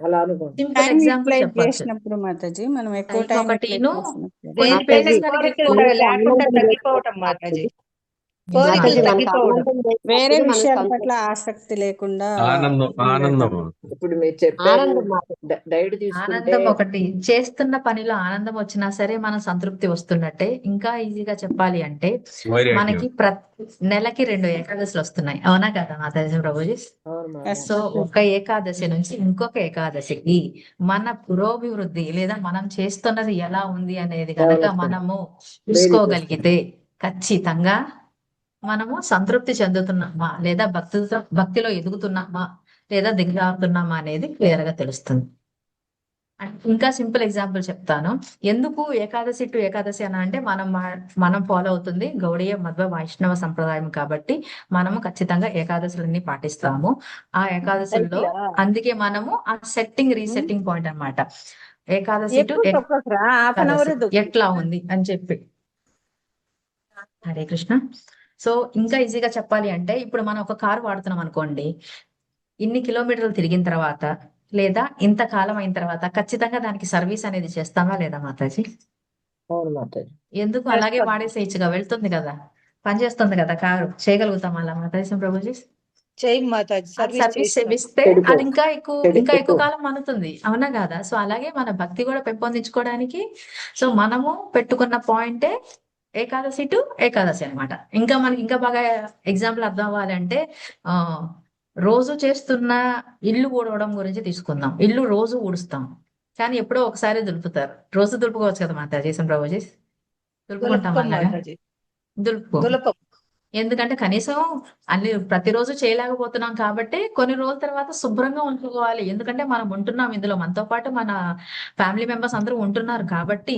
అలా అనుకోండి. సింపుల్ టైం ఎగ్జాంపుల్ యూటిలైజ్ చెప్పొచ్చు. చేసినప్పుడు మాతాజీ, మనం ఎక్కువ టైం టైం ఒకటిను, యూటిలైజ్ చేసినప్పుడు. కొన్ని మాతాజీ పేరెంట్స్ కనుక కోరికలు ఎక్కువ లేకుండా తగ్గిపోవటం మాతాజీ. కోరికలు మాతాజీ మనకు తగ్గిపోవడం. ఆనందం వేరే లేనప్పుడు మనం విషయాల సంతృప్తి పట్ల ఆసక్తి లేకుండా ఆనందం ఆనందం ఇప్పుడు మీరు చెప్పారు ఆనందం మాతాజీ. డైట్ తీసుకుంటే ఆనందం ఒకటి, చేస్తున్న పనిలో ఆనందం వచ్చినా సరే మనం సంతృప్తి వస్తున్నట్టే. ఇంకా ఈజీగా చెప్పాలి అంటే వైరాగ్యం. మనకి నెలకి 2 ఏకాదశులు వస్తున్నాయి, అవునా కదా మాతాజీ ప్రభుజీ? అవును Yes, మాతాజీ. సో మాతాజీ. ఒక ఏకాదశి నుంచి ఇంకొక ఏకాదశికి మన పురోభివృద్ధి లేదా మనం చేస్తున్నది ఎలా ఉంది అనేది కనుక Development. మనము చూసుకోగలిగితే ఖచ్చితంగా మనము సంతృప్తి చెందుతున్నామా లేదా భక్తిలో ఎదుగుతున్నామా లేదా దిగజారుతున్నామా అనేది క్లియర్ గా తెలుస్తుంది. ఇంకా సింపుల్ ఎగ్జాంపుల్ చెప్తాను. ఎందుకు ఏకాదశి టు ఏకాదశి అని అంటే మనం ఫాలో అవుతుంది గౌడీయ మధ్వ వైష్ణవ సంప్రదాయం కాబట్టి మనము ఖచ్చితంగా ఏకాదశులన్నీ పాటిస్తాము. ఆ ఏకాదశుల్లో అందుకే మనము ఆ సెట్టింగ్ రీసెట్టింగ్ పాయింట్ అన్నమాట. ఏకాదశి టు ఎక్కువ తొక్కకురా, హాఫ్ అన్ అవర్ ఏకాదశి ఎట్లా ఉంది అని చెప్పి. హరే కృష్ణ. సో ఇంకా ఈజీగా చెప్పాలి అంటే ఇప్పుడు మనం ఒక కారు వాడుతున్నాం అనుకోండి, ఇన్ని కిలోమీటర్లు తిరిగిన తర్వాత లేదా ఇంత కాలం అయిన తర్వాత ఖచ్చితంగా దానికి సర్వీస్ అనేది చేస్తామా లేదా మాతాజీ? అవును మాతాజీ. ఎందుకు అలాగే వాడేసేయచ్చుగా, వెళ్తుంది కదా, పనిచేస్తుంది కదా కారు, చేయగలుగుతాం అలా మాతాజీ ప్రభుజీ? చేయి మాతాజీ. సర్వీస్ చేపిస్తే చెడిపో. అది ఇంకా ఎక్కువ కాలం మనుతుంది, అవునా కదా? సో అలాగే మన భక్తి కూడా పెంపొందించుకోవడానికి సో మనము పెట్టుకున్న పాయింటే ఏకాదశి టు ఏకాదశి అన్నమాట. ఇంకా మనకి ఇంకా బాగా ఎగ్జాంపుల్ అర్థం అవ్వాలంటే ఆ రోజు చేస్తున్న ఇల్లు ఊడవడం గురించి తీసుకుందాం. ఇల్లు రోజు ఊడుస్తాం, కానీ ఎప్పుడో ఒకసారి దులుపుతారు. రోజు దులుపుకోవచ్చు కదా మాతాజీ ప్రభుజీ, దులుపుకుంటాం దులపం అలాగా? మాతాజీ, దులుపుకో. దులపం. ఎందుకంటే కనీసం అన్ని ప్రతిరోజు చేయలేకపోతున్నాం కాబట్టి కొన్ని రోజుల తర్వాత శుభ్రంగా ఉంచుకోవాలి. ఎందుకంటే మనం ఉంటున్నాం ఇందులో, మనతో పాటు మన ఫ్యామిలీ మెంబర్స్ అందరూ ఉంటున్నారు కాబట్టి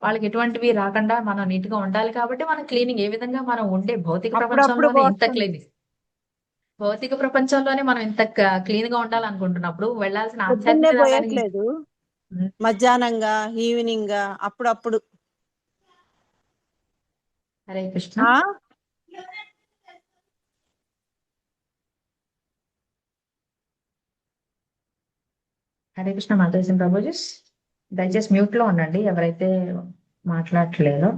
వాళ్ళకి ఎటువంటివి రాకుండా మనం నీట్ గా ఉండాలి. కాబట్టి మనం క్లీనింగ్ ఏ విధంగా మనం ఉండే భౌతిక అప్పుడప్పుడు ప్రపంచంలోనే ఇంత పోస్తుంది. క్లీనింగ్, భౌతిక ప్రపంచంలోనే మనం ఇంత క్లీన్ గా ఉండాలనుకుంటున్నప్పుడు వెళ్ళాల్సిన పొద్దున్నే ఆధ్యాత్మిక రంగానికి పోయట్లేదు, మధ్యాహ్నంగా ఈవినింగ్ గా అప్పుడప్పుడు. హరే కృష్ణ. ఆ హరే కృష్ణ మాతాజీ ప్రభుజీ, దయచేసి మ్యూట్ లో ఉండండి ఎవరైతే మాట్లాడట్లేదో.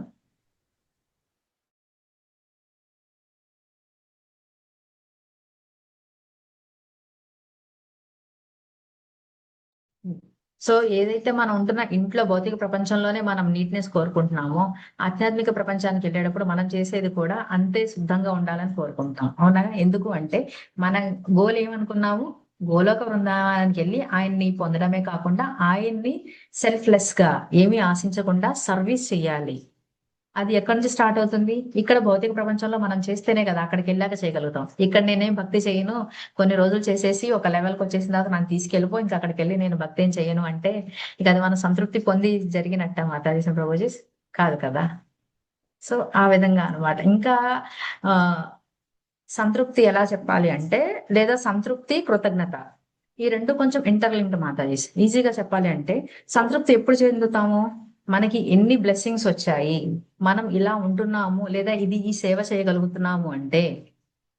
సో ఏదైతే మనం ఉంటున్న ఇంట్లో భౌతిక ప్రపంచంలోనే మనం నీట్నెస్ కోరుకుంటున్నామో, ఆధ్యాత్మిక ప్రపంచానికి వెళ్ళేటప్పుడు మనం చేసేది కూడా అంతే శుద్ధంగా ఉండాలని కోరుకుంటాం. అవునా? ఎందుకు అంటే మన గోల్ ఏమనుకున్నాము, గోలోక బృందావనానికి వెళ్ళి ఆయన్ని పొందడమే కాకుండా ఆయన్ని సెల్ఫ్లెస్ గా ఏమీ ఆశించకుండా సర్వీస్ చేయాలి. అది ఎక్కడి నుంచి స్టార్ట్ అవుతుంది? ఇక్కడ భౌతిక ప్రపంచంలో మనం చేస్తేనే కదా అక్కడికి వెళ్ళాక చేయగలుగుతాం. ఇక్కడ నేనేం భక్తి చేయను, కొన్ని రోజులు చేసేసి ఒక లెవెల్కి వచ్చేసిన తర్వాత నన్ను తీసుకెళ్ళిపో, ఇంకా అక్కడికి వెళ్ళి నేను భక్తి ఏం చేయను అంటే ఇక అది మనం సంతృప్తి పొంది జరిగినట్ట మాతాజీ ప్రభుజీ? కాదు కదా. సో ఆ విధంగా అన్నమాట. ఇంకా ఆ సంతృప్తి ఎలా చెప్పాలి అంటే, లేదా సంతృప్తి కృతజ్ఞత, ఈ రెండు కొంచెం ఇంటర్లింక్డ్ మాతాజీ. ఈజీగా చెప్పాలి అంటే సంతృప్తి ఎప్పుడు చెందుతాము, మనకి ఎన్ని బ్లెస్సింగ్స్ వచ్చాయి, మనం ఇలా ఉంటున్నాము, లేదా ఇది ఈ సేవ చేయగలుగుతున్నాము అంటే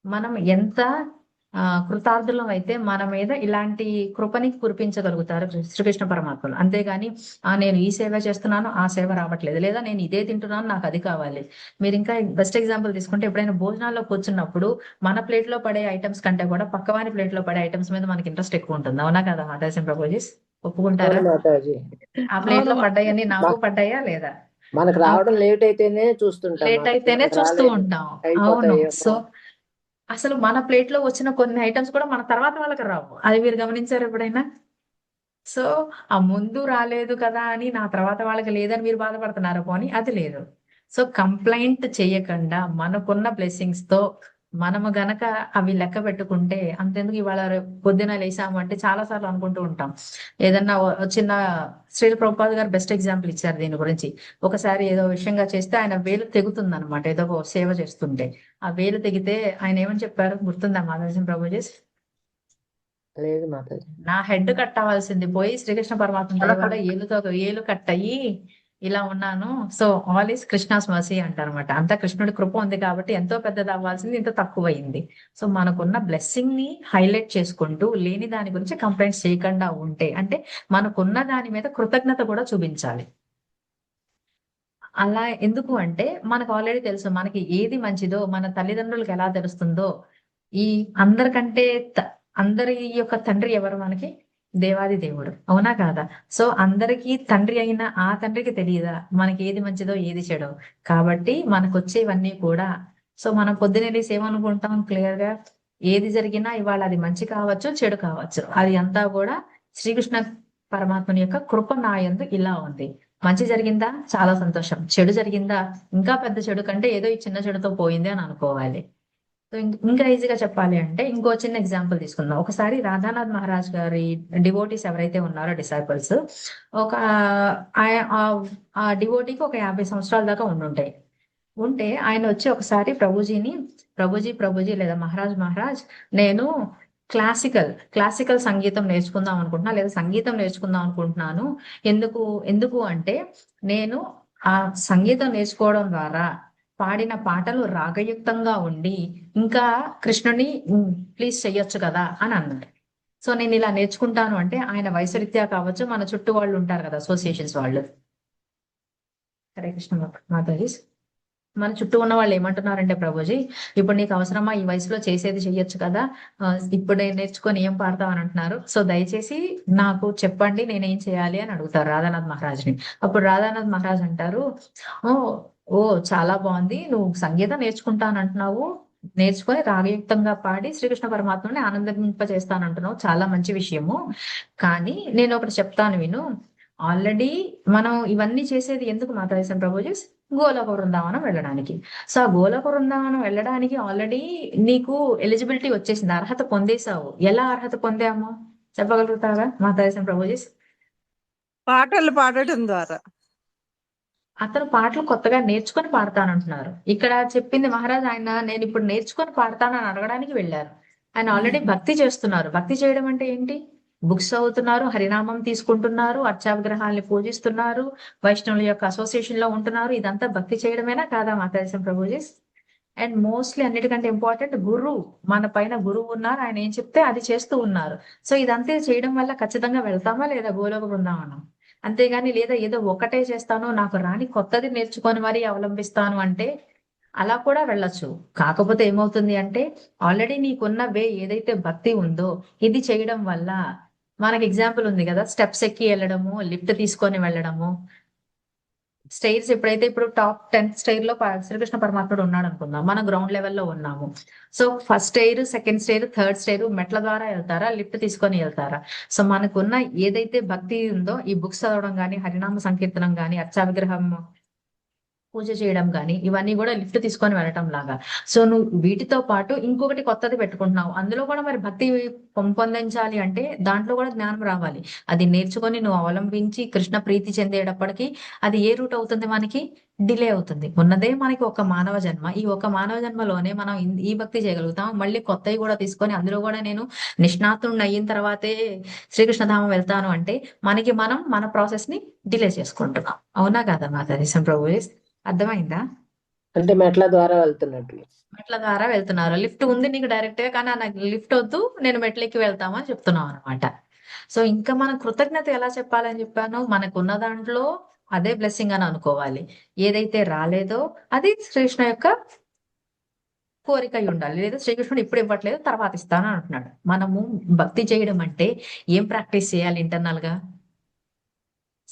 మనం ఎంత కృతార్థులం అయితే మన మీద ఇలాంటి కృపని కురిపించగలుగుతారు శ్రీకృష్ణ పరమాత్మలు. అంతేగాని నేను ఈ సేవ చేస్తున్నాను ఆ సేవ రావట్లేదు, లేదా నేను ఇదే తింటున్నాను నాకు అది కావాలి. మీరు ఇంకా బెస్ట్ ఎగ్జాంపుల్ తీసుకుంటే ఎప్పుడైనా భోజనాల్లో కూర్చున్నప్పుడు మన ప్లేట్ లో పడే ఐటమ్స్ కంటే కూడా పక్కవాని ప్లేట్ లో పడే ఐటమ్స్ మీద మనకి ఇంట్రెస్ట్ ఎక్కువ ఉంటుంది. అవునా కదా మాతాజీ ప్రభుజీస్? ఒప్పుకుంటారా? అవును మాతాజీ. ఆ ప్లేట్ లో అవును. పడ్డాయని నాకు పడ్డాయా లేదా? మనకు రావడం లేట్ అయితేనే చూస్తుంటాం లేట్ మాతాజీ, అయితేనే మనకు చూస్తూ రాలేదు, ఉంటాం. అవును. అయిపోతాయేమో. సో అసలు మన ప్లేట్ లో వచ్చిన కొన్ని ఐటమ్స్ కూడా మన తర్వాత వాళ్ళకి రావు. అది మీరు గమనించారు ఎప్పుడైనా? సో ఆ ముందు రాలేదు కదా అని నా తర్వాత వాళ్ళకి లేదని మీరు బాధపడుతున్నారు పోనీ, అది లేదు. సో కంప్లైంట్ చేయకుండా మనకున్న బ్లెస్సింగ్స్ తో మనము గనక అవి లెక్క పెట్టుకుంటే, అంతెందుకు ఇవాళ పొద్దున లేసాము అంటే చాలా సార్లు అనుకుంటూ ఉంటాం. ఏదన్నా చిన్న శ్రీల ప్రభుపాద గారు బెస్ట్ ఎగ్జాంపుల్ ఇచ్చారు దీని గురించి. ఒకసారి ఏదో విషయంగా చేస్తే ఆయన వేలు తెగుతుంది అనమాట, ఏదో ఒక సేవ చేస్తుంటే ఆ వేలు తెగితే ఆయన ఏమని చెప్పారు గుర్తుందా మాతాజీ ప్రభుజీ? లేదు మాతాజీ. నా హెడ్ కట్ అవ్వాల్సింది పోయి శ్రీకృష్ణ పరమాత్మ దయ వల్ల ఏలు కట్ అయ్యి ఇలా ఉన్నాను. So all is Krishna's mercy అంటారనమాట. అంతా కృష్ణుడి కృప ఉంది కాబట్టి ఎంతో పెద్దది అవ్వాల్సింది ఇంత తక్కువ అయింది. సో మనకున్న బ్లెస్సింగ్ ని హైలైట్ చేసుకుంటూ లేని దాని గురించి కంప్లైంట్స్ చేయకుండా ఉంటే, అంటే మనకున్న దాని మీద కృతజ్ఞత కూడా చూపించాలి. అలా ఎందుకు అంటే మనకు ఆల్రెడీ తెలుసు మనకి ఏది మంచిదో మన తల్లిదండ్రులకు ఎలా తెలుస్తుందో. ఈ అందరికంటే అందరి యొక్క తండ్రి ఎవరు మనకి? దేవాది దేవుడు. అవునా కాదా? సో అందరికీ తండ్రి అయిన ఆ తండ్రికి తెలియదా మనకి ఏది మంచిదో ఏది చెడో? కాబట్టి మనకు వచ్చేవన్నీ కూడా, సో మనం పొద్దున్నే ఏమనుకుంటాం క్లియర్ గా, ఏది జరిగినా ఇవాళ అది మంచి కావచ్చు చెడు కావచ్చు, అది అంతా కూడా శ్రీకృష్ణ పరమాత్మని యొక్క కృప నా యందు ఇలా ఉంది. మంచి జరిగిందా చాలా సంతోషం, చెడు జరిగిందా ఇంకా పెద్ద చెడు కంటే ఏదో ఈ చిన్న చెడుతో పోయింది అని అనుకోవాలి. సో ఇంకా ఈజీగా చెప్పాలి అంటే ఇంకో చిన్న ఎగ్జాంపుల్ తీసుకుందాం. ఒకసారి రాధానాథ్ మహారాజ్ గారి డివోటీస్ ఎవరైతే ఉన్నారో డిసైపుల్స్, ఒక ఆ డివోటీకి ఒక 50 సంవత్సరాల దాకా ఉండుంటాయి. ఉంటే ఆయన వచ్చి ఒకసారి ప్రభుజీ లేదా మహారాజ్ నేను క్లాసికల్ సంగీతం నేర్చుకుందాం అనుకుంటున్నా, లేదా సంగీతం నేర్చుకుందాం అనుకుంటున్నాను. ఎందుకు అంటే నేను ఆ సంగీతం నేర్చుకోవడం ద్వారా పాడిన పాటలు రాగయుక్తంగా ఉండి ఇంకా కృష్ణుని ప్లీజ్ చెయ్యొచ్చు కదా అని అన్నాడు. సో నేను ఇలా నేర్చుకుంటాను అంటే ఆయన వయసు రీత్యా కావచ్చు, మన చుట్టూ వాళ్ళు ఉంటారు కదా అసోసియేషన్స్ వాళ్ళు. హరే కృష్ణ మాతాజీ, మన చుట్టూ ఉన్న వాళ్ళు ఏమంటున్నారంటే ప్రభుజీ ఇప్పుడు నీకు అవసరమా, ఈ వయసులో చేసేది చెయ్యొచ్చు కదా, ఇప్పుడు నేను నేర్చుకొని ఏం పాడతావు అని అంటున్నారు. సో దయచేసి నాకు చెప్పండి నేనేం చేయాలి అని అడుగుతారు రాధానాథ్ మహారాజ్ని. అప్పుడు రాధానాథ్ మహారాజ్ అంటారు, ఓ చాలా బాగుంది, నువ్వు సంగీతం నేర్చుకుంటానంటున్నావు, నేర్చుకొని రాగయుక్తంగా పాడి శ్రీకృష్ణ పరమాత్మని ఆనందింపజేస్తానంటున్నావు, చాలా మంచి విషయము. కానీ నేను ఒకటి చెప్తాను విను, ఆల్రెడీ మనం ఇవన్నీ చేసేది ఎందుకు మాతాజీ ప్రభుజీ? గోలోక బృందావనం వెళ్ళడానికి. సో ఆ గోలోక బృందావనం వెళ్ళడానికి ఆల్రెడీ నీకు ఎలిజిబిలిటీ వచ్చేసింది, అర్హత పొందేశావు. ఎలా అర్హత పొందాము చెప్పగలుగుతారా మాతాజీ ప్రభుజీ? పాటలు పాడటం ద్వారా. అతను పాటలు కొత్తగా నేర్చుకొని పాడతానంటున్నారు. ఇక్కడ చెప్పింది మహారాజ్, ఆయన నేను ఇప్పుడు నేర్చుకొని పాడతానని అడగడానికి వెళ్ళారు. ఆయన ఆల్రెడీ భక్తి చేస్తున్నారు. భక్తి చేయడం అంటే ఏంటి? బుక్స్ చదువుతున్నారు, హరినామం తీసుకుంటున్నారు, అర్చా విగ్రహాల్ని పూజిస్తున్నారు, వైష్ణవుల యొక్క అసోసియేషన్ లో ఉంటున్నారు. ఇదంతా భక్తి చేయడమేనా కాదా మాతాజీ ప్రభుజీ? అండ్ మోస్ట్లీ అన్నిటికంటే ఇంపార్టెంట్ గురువు, మన పైన గురువు ఉన్నారు, ఆయన ఏం చెప్తే అది చేస్తూ ఉన్నారు. సో ఇదంతా చేయడం వల్ల ఖచ్చితంగా వెళ్తామా లేదా గోలోక బృందావనం? అంతేగాని లేదా ఏదో ఒకటే చేస్తాను, నాకు రాని కొత్తది నేర్చుకొని మరీ అవలంబిస్తాను అంటే అలా కూడా వెళ్ళొచ్చు. కాకపోతే ఏమవుతుంది అంటే ఆల్రెడీ నీకున్న వే ఏదైతే భక్తి ఉందో ఇది చేయడం వల్ల, మనకి ఎగ్జాంపుల్ ఉంది కదా, స్టెప్స్ ఎక్కి వెళ్ళడము, లిఫ్ట్ తీసుకొని వెళ్ళడము, స్టైర్స్ ఎప్పుడైతే ఇప్పుడు టాప్ 10th స్టైర్ లో శ్రీకృష్ణ పరమాత్ముడు ఉన్నాడు అనుకుందాం, మన గ్రౌండ్ లెవెల్లో ఉన్నాము. సో ఫస్ట్ స్టైర్, సెకండ్ స్టైర్, థర్డ్ స్టైర్ మెట్ల ద్వారా వెళ్తారా, లిఫ్ట్ తీసుకొని వెళ్తారా? సో మనకున్న ఏదైతే భక్తి ఉందో, ఈ బుక్స్ చదవడం కానీ, హరినామ సంకీర్తనం కానీ, అర్చా విగ్రహం పూజ చేయడం కానీ, ఇవన్నీ కూడా లిఫ్ట్ తీసుకొని వెళ్ళటం లాగా. సో నువ్వు వీటితో పాటు ఇంకొకటి కొత్తది పెట్టుకుంటున్నావు, అందులో కూడా మరి భక్తి పొందించాలి అంటే దాంట్లో కూడా జ్ఞానం రావాలి. అది నేర్చుకొని నువ్వు అవలంబించి కృష్ణ ప్రీతి చెందేటప్పటికి అది ఏ రూట్ అవుతుంది, మనకి డిలే అవుతుంది. ఉన్నదే మనకి ఒక మానవ జన్మ, ఈ ఒక మానవ జన్మలోనే మనం ఈ భక్తి చేయగలుగుతాం. మళ్ళీ కొత్తవి కూడా తీసుకొని అందులో కూడా నేను నిష్ణాతుడిని అయిన తర్వాతే శ్రీకృష్ణధామం వెళ్తాను అంటే మనకి మనం మన ప్రాసెస్ ని డిలే చేసుకుంటున్నాం. అవునా కదా మాతాజీ ప్రభు? అర్థమైందా? అంటే మెట్ల ద్వారా వెళ్తున్నట్లు. మెట్ల ద్వారా వెళ్తున్నారు, లిఫ్ట్ ఉంది నీకు డైరెక్ట్ గా, కానీ నాకు లిఫ్ట్ వద్దు, నేను మెట్లెక్కి వెళ్తామని చెప్తున్నాం అనమాట. సో ఇంకా మనం కృతజ్ఞత ఎలా చెప్పాలని చెప్పాను, మనకు ఉన్న దాంట్లో అదే బ్లెస్సింగ్ అని అనుకోవాలి. ఏదైతే రాలేదో అది శ్రీకృష్ణ యొక్క కోరిక అయి ఉండాలి. లేదా శ్రీకృష్ణుడు ఇప్పుడు ఇవ్వట్లేదు, తర్వాత ఇస్తాను అంటున్నాడు. మనము భక్తి చేయడం అంటే ఏం ప్రాక్టీస్ చేయాలి? ఇంటర్నల్ గా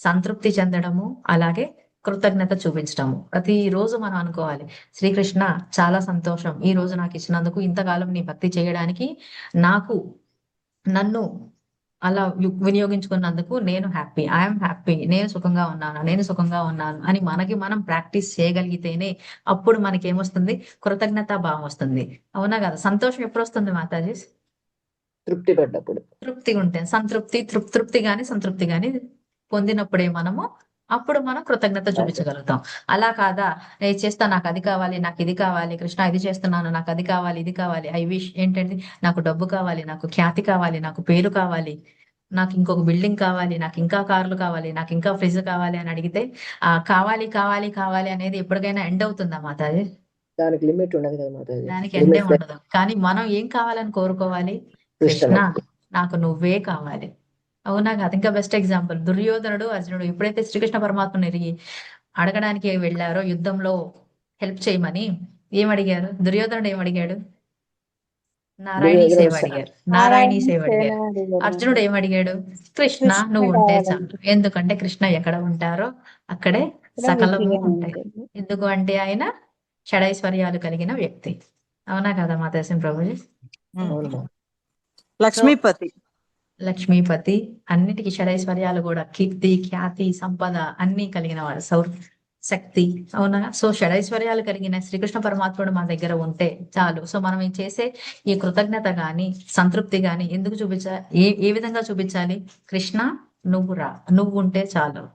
సంతృప్తి చెందడము, అలాగే కృతజ్ఞత చూపించడము. ప్రతిరోజు మనం అనుకోవాలి, శ్రీకృష్ణ చాలా సంతోషం ఈ రోజు నాకు ఇచ్చినందుకు, ఇంతకాలం నీ భక్తి చేయడానికి నన్ను అలా వినియోగించుకున్నందుకు నేను హ్యాపీ, ఐఎమ్ హ్యాపీ, నేను సుఖంగా ఉన్నాను అని మనకి మనం ప్రాక్టీస్ చేయగలిగితేనే అప్పుడు మనకి ఏమొస్తుంది? కృతజ్ఞత భావం వస్తుంది. అవునా కదా? సంతోషం ఎప్పుడు వస్తుంది మాతాజీ? తృప్తి పడ్డప్పుడు. తృప్తిగా ఉంటే సంతృప్తి గాని పొందినప్పుడే అప్పుడు మనం కృతజ్ఞత చూపించగలుగుతాం. అలా కాదా, నేను చేస్తా, నాకు అది కావాలి, నాకు ఇది కావాలి, కృష్ణ ఇది చేస్తున్నాను, నాకు అది కావాలి, ఇది కావాలి, ఐ విష్ ఏంటంటే నాకు డబ్బు కావాలి, నాకు ఖ్యాతి కావాలి, నాకు పేరు కావాలి, నాకు ఇంకొక బిల్డింగ్ కావాలి, నాకు ఇంకా కార్లు కావాలి, నాకు ఇంకా ఫ్రిడ్జ్ కావాలి అని అడిగితే ఆ కావాలి కావాలి కావాలి అనేది ఎప్పటికైనా ఎండ్ అవుతుందా మాతాజీ? దానికి లిమిట్ ఉండదు కదా మాతాజీ. దానికి ఎండే ఉండదు. కానీ మనం ఏం కావాలని కోరుకోవాలి? కృష్ణ నాకు నువ్వే కావాలి. అవునా కాదు? ఇంకా బెస్ట్ ఎగ్జాంపుల్ దుర్యోధనుడు, అర్జునుడు ఎప్పుడైతే శ్రీకృష్ణ పరమాత్మని అడగడానికి వెళ్ళారో యుద్ధంలో హెల్ప్ చేయమని, ఏమడిగారు? దుర్యోధనుడు ఏమడిగాడు? నారాయణీ సేవ అడిగారు. అర్జునుడు ఏమడిగాడు? కృష్ణ నువ్వు ఉంటే చాలు. ఎందుకంటే కృష్ణ ఎక్కడ ఉంటారో అక్కడే సకలము ఉంటాయి. ఎందుకు అంటే ఆయన షడైశ్వర్యాలు కలిగిన వ్యక్తి. అవునా కదా మాతాజీ ప్రభుజీ? లక్ష్మీపతి, అన్నిటికీ షడైశ్వర్యాలు కూడా, కీర్తి, ఖ్యాతి, సంపద అన్ని కలిగిన వాడు, శక్తి. అవునా? సో షడైశ్వర్యాలు కలిగిన శ్రీకృష్ణ పరమాత్ముడు మన దగ్గర ఉంటే చాలు. సో మనం చేసే ఈ కృతజ్ఞత గాని, సంతృప్తి గాని ఎందుకు చూపించాలి? ఏ విధంగా చూపించాలి? కృష్ణ నువ్వు ఉంటే చాలు,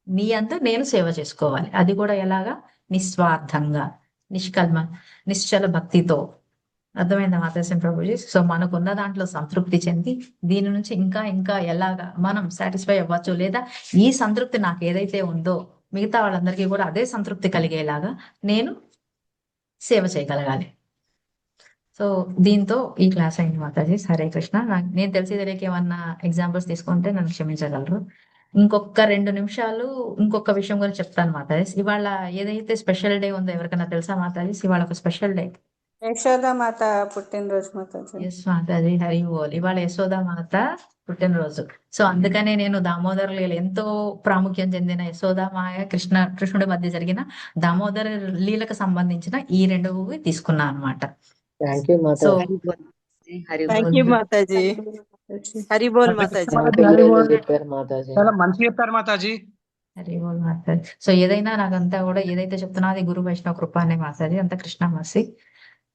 నీ అందు నేను సేవ చేసుకోవాలి. అది కూడా ఎలాగా? నిస్వార్థంగా, నిశ్చల భక్తితో. అర్థమైందా మాతాజీ ప్రభుజీ? సో మనకున్న దాంట్లో సంతృప్తి చెంది దీని నుంచి ఇంకా ఇంకా ఎలాగా మనం సాటిస్ఫై అవ్వచ్చు, లేదా ఈ సంతృప్తి నాకు ఏదైతే ఉందో మిగతా వాళ్ళందరికీ కూడా అదే సంతృప్తి కలిగేలాగా నేను సేవ చేయగలగాలి. సో దీంతో ఈ క్లాస్ అయింది మాతాజీ. హరే కృష్ణ. నేను తెలిసి తెలియక ఏమన్నా ఎగ్జాంపుల్స్ తీసుకుంటే నన్ను క్షమించగలరు. ఇంకొక 2 నిమిషాలు ఇంకొక విషయం గురించి చెప్తాను మాతాజీ. ఇవాళ ఏదైతే స్పెషల్ డే ఉందో ఎవరికైనా తెలుసా మాతాజీ? ఇవాళ ఒక స్పెషల్ డే, యశోదామాత పుట్టినరోజు మాతాజీ. ఎస్ మాతాజీ, హరి బోల్. ఇవాళ యశోదామాత పుట్టినరోజు. సో అందుకనే నేను దామోదర లీల, ఎంతో ప్రాముఖ్యం చెందిన యశోదామాయ కృష్ణుడి మధ్య జరిగిన దామోదర లీలకు సంబంధించిన ఈ 2 తీసుకున్నా అనమాట. థ్యాంక్ యూ సో మాతాజీ. థ్యాంక్ యూ మాతాజీ. హరి బోల్ హరే కృష్ణ మాతాజీ. మాతాజీ, చాలా హరి బాగా బోల్. చెప్పారు మాతాజీ. చాలా మంచిగా చెప్పారు మాతాజీ. హరి బోల్ మాతాజీ. సో ఏదైనా నాకంతా కూడా ఏదైతే చెప్తున్నా అది గురు వైష్ణవ కృప అనే మాతాజీ, అంత కృష్ణమసి.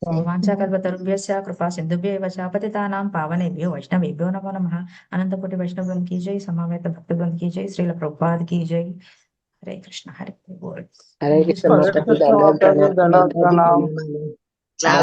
సో వాంఛాకల్పతరుభ్యశ్చ కృపా సింధుభ్యైవ చ పతితానాం పావనేభ్యో వైష్ణవేభ్యో నమో నమః. అనంతకోటి వైష్ణవ బృంద్ కీ జై, సమవేత భక్త బృంద్ కీ జై, శ్రీల ప్రభుపాద్ కీ జై. హరే కృష్ణ హరి బోల్. హరే కృష్ణ హరే మాతాజీ, కృష్ణ దండాలు మాతాజీ, ప్రణామాలు దండాలు మాతాజీ, ప్రణామం. వందనాలు.